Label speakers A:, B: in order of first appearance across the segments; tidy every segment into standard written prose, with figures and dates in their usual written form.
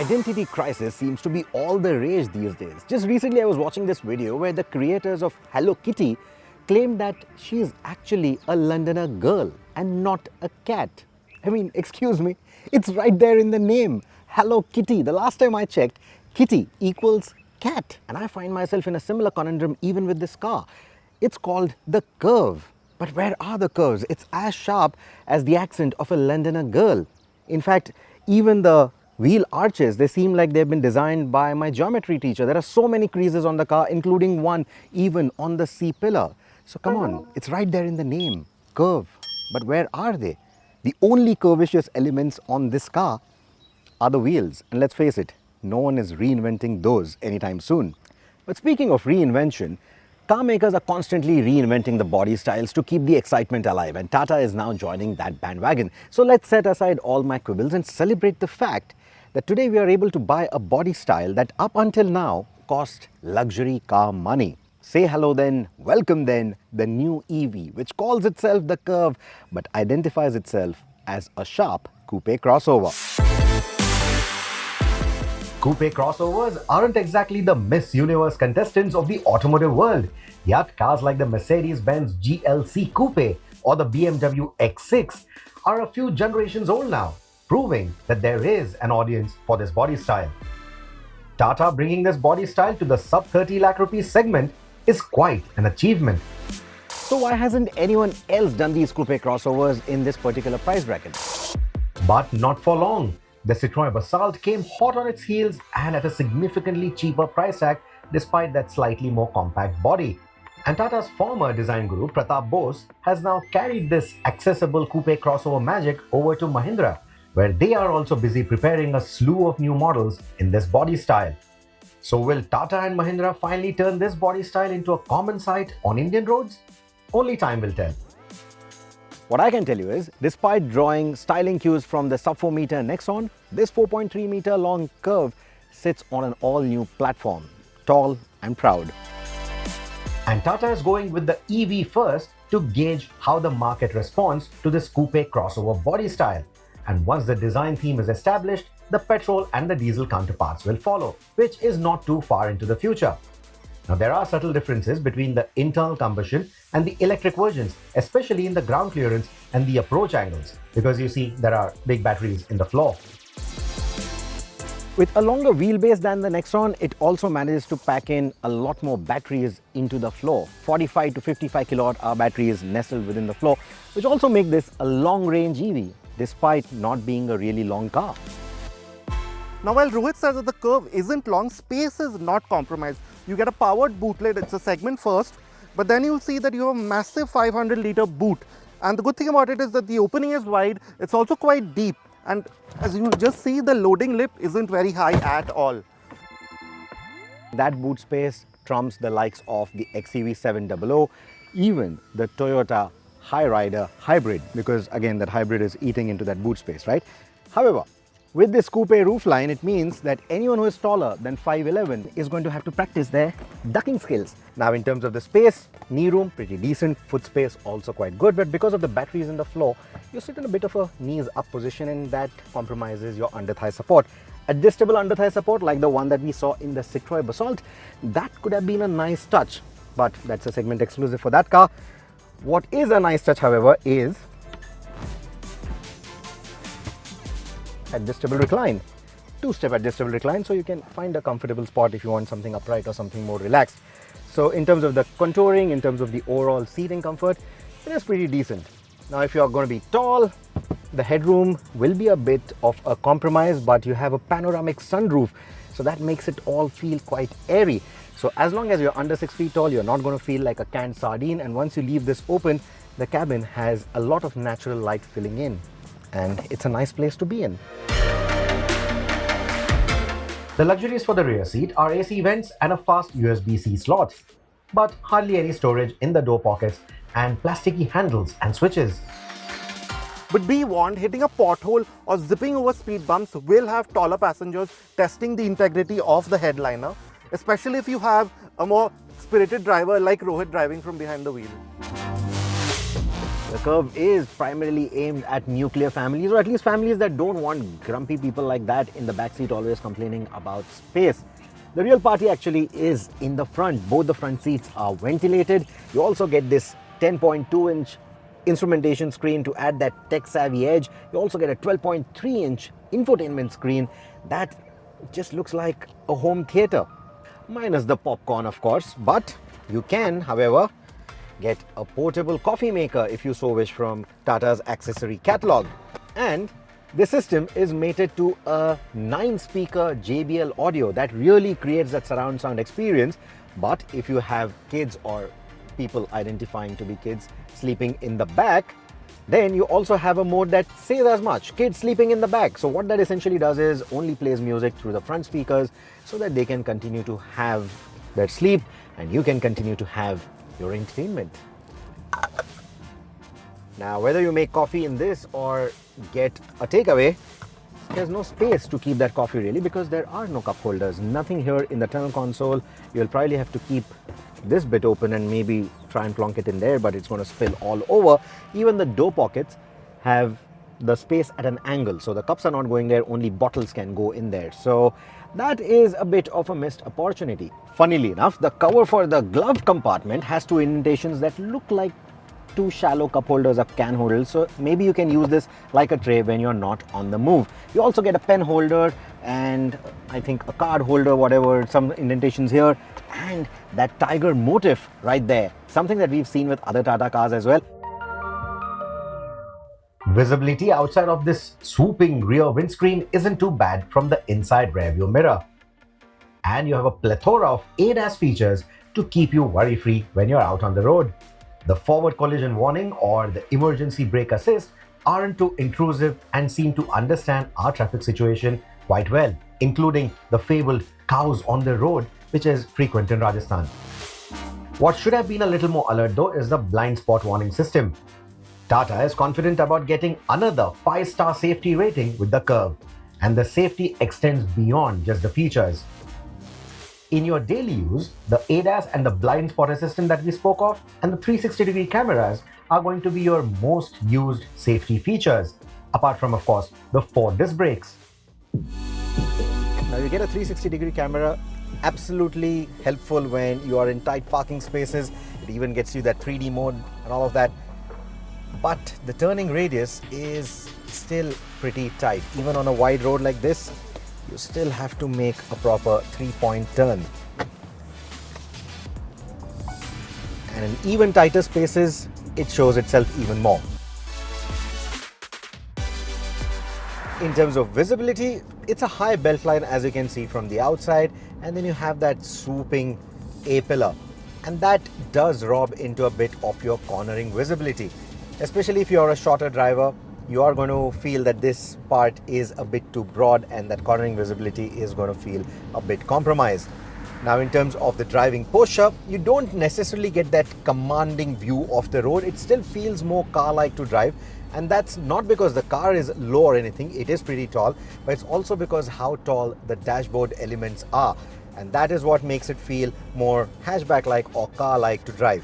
A: Identity crisis seems to be all the rage these days. Just recently I was watching this video where the creators of Hello Kitty claimed that she is actually a Londoner girl and not a cat. I mean, excuse me, it's right there in the name. Hello Kitty. The last time I checked, kitty equals cat. And I find myself in a similar conundrum even with this car. It's called the Curvv. But where are the curves? It's as sharp as the accent of a Londoner girl. In fact, even the wheel arches, they seem like they've been designed by my geometry teacher. There are so many creases on the car, including one even on the C-pillar. So come on, it's right there in the name, Curvv. But where are they? The only curvaceous elements on this car are the wheels. And let's face it, no one is reinventing those anytime soon. But speaking of reinvention, car makers are constantly reinventing the body styles to keep the excitement alive, and Tata is now joining that bandwagon. So let's set aside all my quibbles and celebrate the fact that today we are able to buy a body style that up until now cost luxury car money. Say hello then, welcome then, the new EV, which calls itself the Curvv but identifies itself as a sharp coupe crossover. Coupe crossovers aren't exactly the Miss Universe contestants of the automotive world, yet cars like the Mercedes-Benz GLC Coupe or the BMW X6 are a few generations old now, proving that there is an audience for this body style. Tata bringing this body style to the sub 30 lakh rupees segment is quite an achievement. So why hasn't anyone else done these coupe crossovers in this particular price bracket? But not for long. The Citroën Basalt came hot on its heels and at a significantly cheaper price tag despite that slightly more compact body. And Tata's former design guru Pratap Bose has now carried this accessible coupe crossover magic over to Mahindra, where they are also busy preparing a slew of new models in this body style. So will Tata and Mahindra finally turn this body style into a common sight on Indian roads? Only time will tell. What I can tell you is, despite drawing styling cues from the sub 4 meter Nexon, this 4.3 meter long Curvv sits on an all-new platform, tall and proud. And Tata is going with the EV first to gauge how the market responds to this coupe crossover body style. And once the design theme is established, the petrol and the diesel counterparts will follow, which is not too far into the future. Now, there are subtle differences between the internal combustion and the electric versions, especially in the ground clearance and the approach angles, because you see there are big batteries in the floor. With a longer wheelbase than the Nexon, it also manages to pack in a lot more batteries into the floor. 45 to 55 kilowatt-hour batteries nestled within the floor, which also make this a long-range EV, despite not being a really long car.
B: Now, while Rohit says that the Curvv isn't long, space is not compromised. You get a powered boot lid, it's a segment first, but then you'll see that you have a massive 500-litre boot. And the good thing about it is that the opening is wide, it's also quite deep. And as you just see, the loading lip isn't very high at all.
A: That boot space trumps the likes of the XEV 700, even the Toyota Hyryder Hybrid, because again, that hybrid is eating into that boot space, right? However, with this coupe roofline, it means that anyone who is taller than 5'11" is going to have to practice their ducking skills. Now, in terms of the space, knee room, pretty decent, foot space also quite good, but because of the batteries in the floor, you sit in a bit of a knees up position and that compromises your under-thigh support. Adjustable under-thigh support like the one that we saw in the Citroën Basalt, that could have been a nice touch, but that's a segment exclusive for that car. What is a nice touch, however, is adjustable recline, two-step adjustable recline, so you can find a comfortable spot if you want something upright or something more relaxed. So in terms of the contouring, in terms of the overall seating comfort, it is pretty decent. Now, if you're going to be tall, the headroom will be a bit of a compromise, but you have a panoramic sunroof, so that makes it all feel quite airy. So as long as you're under 6 feet tall, you're not going to feel like a canned sardine, and once you leave this open, the cabin has a lot of natural light filling in, and it's a nice place to be in. The luxuries for the rear seat are AC vents and a fast USB-C slot, but hardly any storage in the door pockets and plasticky handles and switches.
B: But be warned, hitting a pothole or zipping over speed bumps will have taller passengers testing the integrity of the headliner, especially if you have a more spirited driver like Rohit driving from behind the wheel.
C: The Curvv is primarily aimed at nuclear families, or at least families that don't want grumpy people like that in the backseat always complaining about space. The real party actually is in the front. Both the front seats are ventilated. You also get this 10.2-inch instrumentation screen to add that tech-savvy edge. You also get a 12.3-inch infotainment screen that just looks like a home theater. Minus the popcorn, of course, but you can, however, get a portable coffee maker if you so wish from Tata's accessory catalog. And this system is mated to a 9-speaker JBL audio that really creates that surround sound experience. But if you have kids or people identifying to be kids sleeping in the back, then you also have a mode that says as much, kids sleeping in the back. So what that essentially does is only plays music through the front speakers so that they can continue to have their sleep and you can continue to have your entertainment. Now, whether you make coffee in this or get a takeaway, there's no space to keep that coffee really because there are no cup holders. Nothing here in the tunnel console. You'll probably have to keep this bit open and maybe try and plonk it in there, but it's going to spill all over. Even the door pockets have the space at an angle, so the cups are not going there, only bottles can go in there. So that is a bit of a missed opportunity. Funnily enough, the cover for the glove compartment has two indentations that look like two shallow cup holders or can holders, so maybe you can use this like a tray when you're not on the move. You also get a pen holder and I think a card holder, whatever, some indentations here, and that tiger motif right there, something that we've seen with other Tata cars as well.
A: Visibility outside of this swooping rear windscreen isn't too bad from the inside rearview mirror. And you have a plethora of ADAS features to keep you worry-free when you're out on the road. The forward collision warning or the emergency brake assist aren't too intrusive and seem to understand our traffic situation quite well, including the fabled cows on the road, which is frequent in Rajasthan. What should have been a little more alert though is the blind spot warning system. Tata is confident about getting another 5-star safety rating with the Curvv, and the safety extends beyond just the features. In your daily use, the ADAS and the blind spot assistant that we spoke of and the 360-degree cameras are going to be your most used safety features, apart from, of course, the 4 disc brakes.
C: Now you get a 360-degree camera, absolutely helpful when you are in tight parking spaces. It even gets you that 3D mode and all of that. But the turning radius is still pretty tight. Even on a wide road like this, you still have to make a proper 3-point turn. And in even tighter spaces, it shows itself even more. In terms of visibility, it's a high beltline as you can see from the outside, and then you have that swooping A-pillar, and that does rob into a bit of your cornering visibility. Especially if you're a shorter driver, you are going to feel that this part is a bit too broad and that cornering visibility is going to feel a bit compromised. Now in terms of the driving posture, you don't necessarily get that commanding view of the road. It still feels more car-like to drive, and that's not because the car is low or anything. It is pretty tall, but it's also because how tall the dashboard elements are, and that is what makes it feel more hatchback-like or car-like to drive.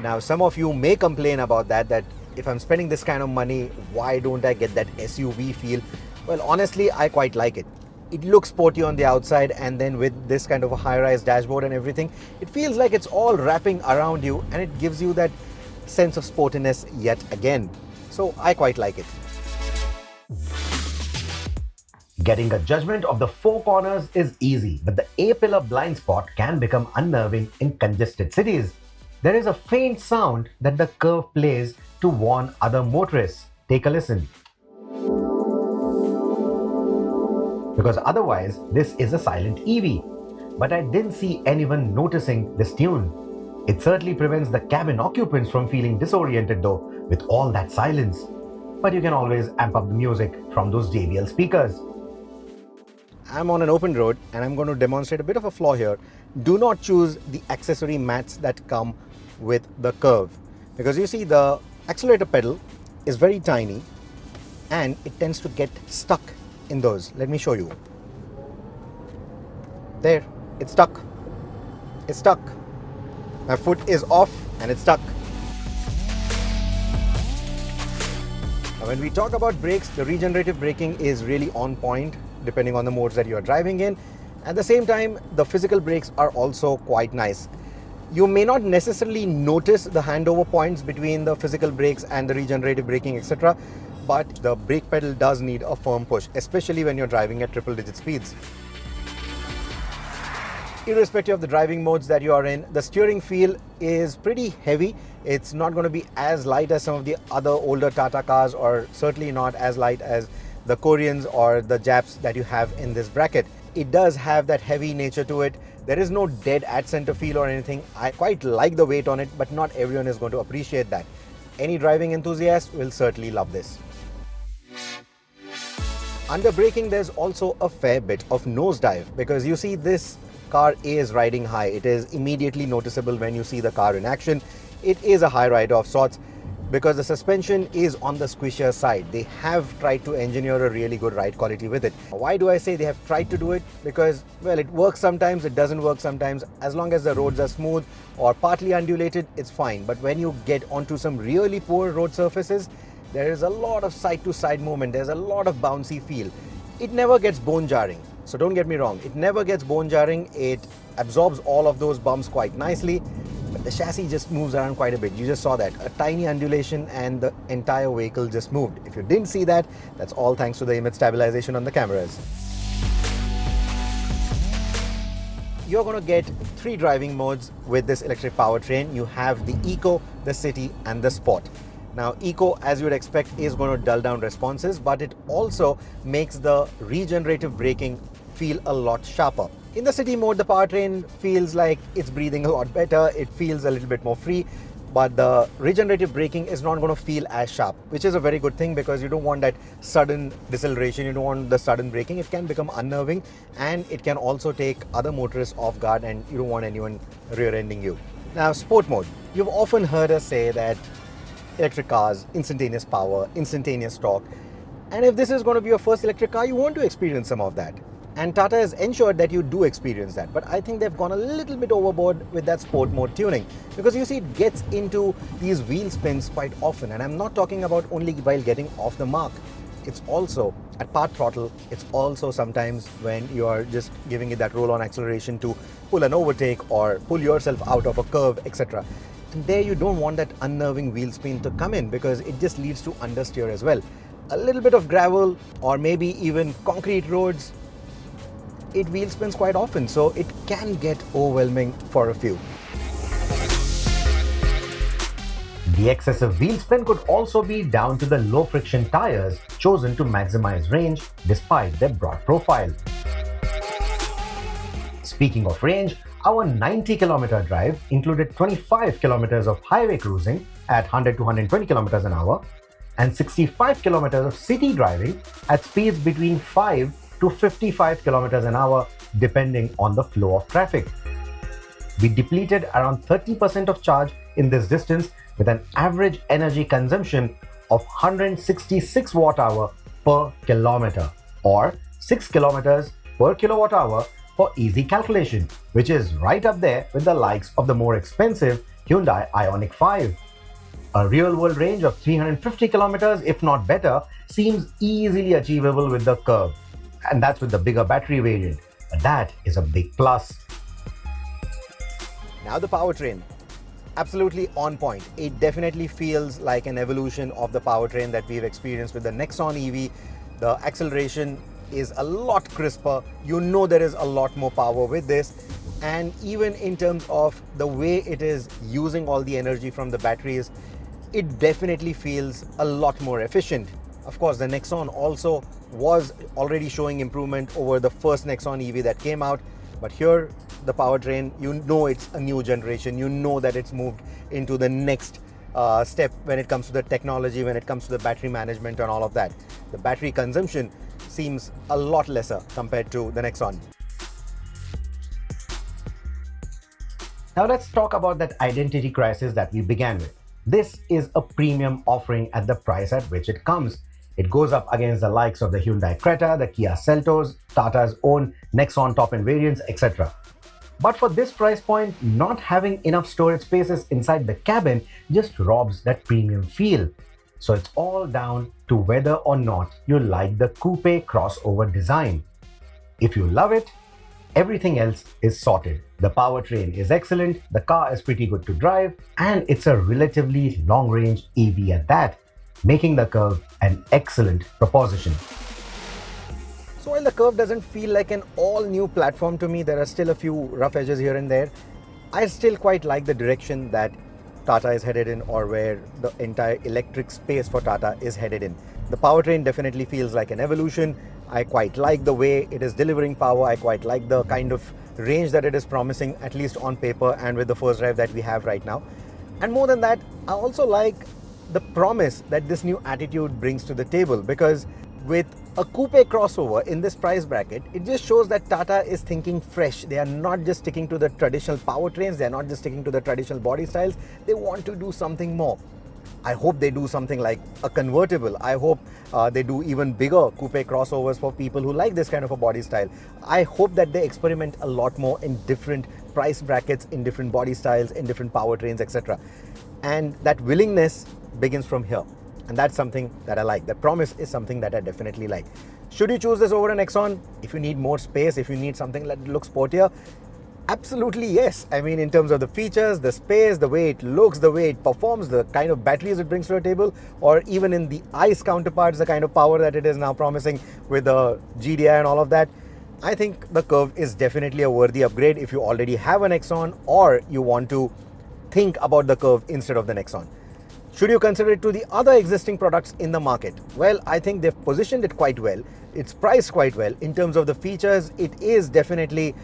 C: Now some of you may complain about that if I'm spending this kind of money, why don't I get that SUV feel? Well, honestly, I quite like it. It looks sporty on the outside, and then with this kind of a high-rise dashboard and everything, it feels like it's all wrapping around you and it gives you that sense of sportiness yet again. So I quite like it.
A: Getting a judgment of the 4 corners is easy, but the A-pillar blind spot can become unnerving in congested cities. There is a faint sound that the Curvv plays to warn other motorists. Take a listen. Because otherwise, this is a silent EV. But I didn't see anyone noticing this tune. It certainly prevents the cabin occupants from feeling disoriented though, with all that silence. But you can always amp up the music from those JBL speakers.
C: I'm on an open road and I'm going to demonstrate a bit of a flaw here. Do not choose the accessory mats that come with the Curvv, because you see the accelerator pedal is very tiny and it tends to get stuck in those. Let me show you. There, it's stuck. It's stuck. My foot is off and it's stuck. Now, when we talk about brakes, the regenerative braking is really on point depending on the modes that you are driving in. At the same time, the physical brakes are also quite nice. You may not necessarily notice the handover points between the physical brakes and the regenerative braking, etc. But the brake pedal does need a firm push, especially when you're driving at triple-digit speeds. Irrespective of the driving modes that you are in, the steering feel is pretty heavy. It's not going to be as light as some of the other older Tata cars, or certainly not as light as the Koreans or the Japs that you have in this bracket. It does have that heavy nature to it. There is no dead at center feel or anything. I quite like the weight on it, but not everyone is going to appreciate that. Any driving enthusiast will certainly love this. Under braking, there's also a fair bit of nosedive, because you see this car is riding high. It is immediately noticeable when you see the car in action. It is a high rider of sorts, because the suspension is on the squishier side. They have tried to engineer a really good ride quality with it. Why do I say they have tried to do it? Because, well, it works sometimes, it doesn't work sometimes. As long as the roads are smooth or partly undulated, it's fine. But when you get onto some really poor road surfaces, there is a lot of side-to-side movement. There's a lot of bouncy feel. It never gets bone jarring. So don't get me wrong, it never gets bone jarring. It absorbs all of those bumps quite nicely. But the chassis just moves around quite a bit. You just saw that. A tiny undulation and the entire vehicle just moved. If you didn't see that, that's all thanks to the image stabilization on the cameras. You're going to get 3 driving modes with this electric powertrain. You have the Eco, the City and the Sport. Now, Eco, as you would expect, is going to dull down responses, but it also makes the regenerative braking feel a lot sharper. In the City mode, the powertrain feels like it's breathing a lot better. It feels a little bit more free, but the regenerative braking is not going to feel as sharp, which is a very good thing, because you don't want that sudden deceleration. You don't want the sudden braking. It can become unnerving, and it can also take other motorists off guard, and you don't want anyone rear-ending you. Now, Sport mode. You've often heard us say that electric cars, instantaneous power, instantaneous torque. And if this is going to be your first electric car, you want to experience some of that. And Tata has ensured that you do experience that. But I think they've gone a little bit overboard with that sport mode tuning, because you see it gets into these wheel spins quite often. And I'm not talking about only while getting off the mark. It's also at part throttle. It's also sometimes when you're just giving it that roll-on acceleration to pull an overtake or pull yourself out of a curve, etc. And there you don't want that unnerving wheel spin to come in, because it just leads to understeer as well. A little bit of gravel or maybe even concrete roads, it wheel spins quite often, so it can get overwhelming for a few.
A: The excessive wheel spin could also be down to the low friction tires chosen to maximize range despite their broad profile. Speaking of range, our 90-kilometer drive included 25 kilometers of highway cruising at 100 to 120 kilometers an hour and 65 kilometers of city driving at speeds between 5 to 55 kilometers an hour depending on the flow of traffic. We depleted around 30% of charge in this distance with an average energy consumption of 166 watt-hour per kilometer, or 6 kilometers per kilowatt-hour for easy calculation, which is right up there with the likes of the more expensive Hyundai Ioniq 5. A real-world range of 350 kilometers, if not better, seems easily achievable with the Curvv, and that's with the bigger battery variant. But that is a big plus.
C: Now the powertrain. Absolutely on point. It definitely feels like an evolution of the powertrain that we've experienced with the Nexon EV. The acceleration is a lot crisper. You know there is a lot more power with this. And even in terms of the way it is using all the energy from the batteries, it definitely feels a lot more efficient. Of course, the Nexon also was already showing improvement over the first Nexon EV that came out. But here, the powertrain, you know it's a new generation. You know that it's moved into the next step when it comes to the technology, when it comes to the battery management and all of that. The battery consumption seems a lot lesser compared to the Nexon.
A: Now let's talk about that identity crisis that we began with. This is a premium offering at the price at which it comes. It goes up against the likes of the Hyundai Creta, the Kia Seltos, Tata's own Nexon top-end variants, etc. But for this price point, not having enough storage spaces inside the cabin just robs that premium feel. So it's all down to whether or not you like the coupe crossover design. If you love it, everything else is sorted. The powertrain is excellent, the car is pretty good to drive, and it's a relatively long-range EV at that, making the Curvv an excellent proposition.
C: So while the Curvv doesn't feel like an all-new platform to me, there are still a few rough edges here and there. I still quite like the direction that Tata is headed in, or where the entire electric space for Tata is headed in. The powertrain definitely feels like an evolution. I quite like the way it is delivering power. I quite like the kind of range that it is promising, at least on paper and with the first drive that we have right now. And more than that, I also like the promise that this new attitude brings to the table, because with a coupe crossover in this price bracket, it just shows that Tata is thinking fresh. They are not just sticking to the traditional powertrains, they are not just sticking to the traditional body styles, they want to do something more. I hope they do something like a convertible. I hope they do even bigger coupe crossovers for people who like this kind of a body style. I hope that they experiment a lot more in different price brackets, in different body styles, in different powertrains, etc. And that willingness begins from here. And that's something that I like. The promise is something that I definitely like. Should you choose this over an Nexon? If you need more space, if you need something that looks sportier, absolutely yes. I mean, in terms of the features, the space, the way it looks, the way it performs, the kind of batteries it brings to the table, or even in the ICE counterparts, the kind of power that it is now promising with the GDI and all of that, I think the Curvv is definitely a worthy upgrade if you already have a Nexon or you want to think about the Curvv instead of the Nexon. Should you consider it to the other existing products in the market? Well, I think they've positioned it quite well. It's priced quite well. In terms of the features, it is definitely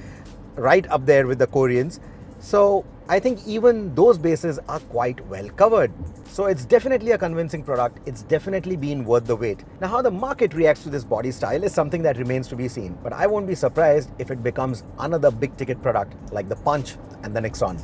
C: right up there with the Koreans. So I think even those bases are quite well covered. So it's definitely a convincing product. It's definitely been worth the wait. Now, how the market reacts to this body style is something that remains to be seen. But I won't be surprised if it becomes another big ticket product like the Punch and the Nexon.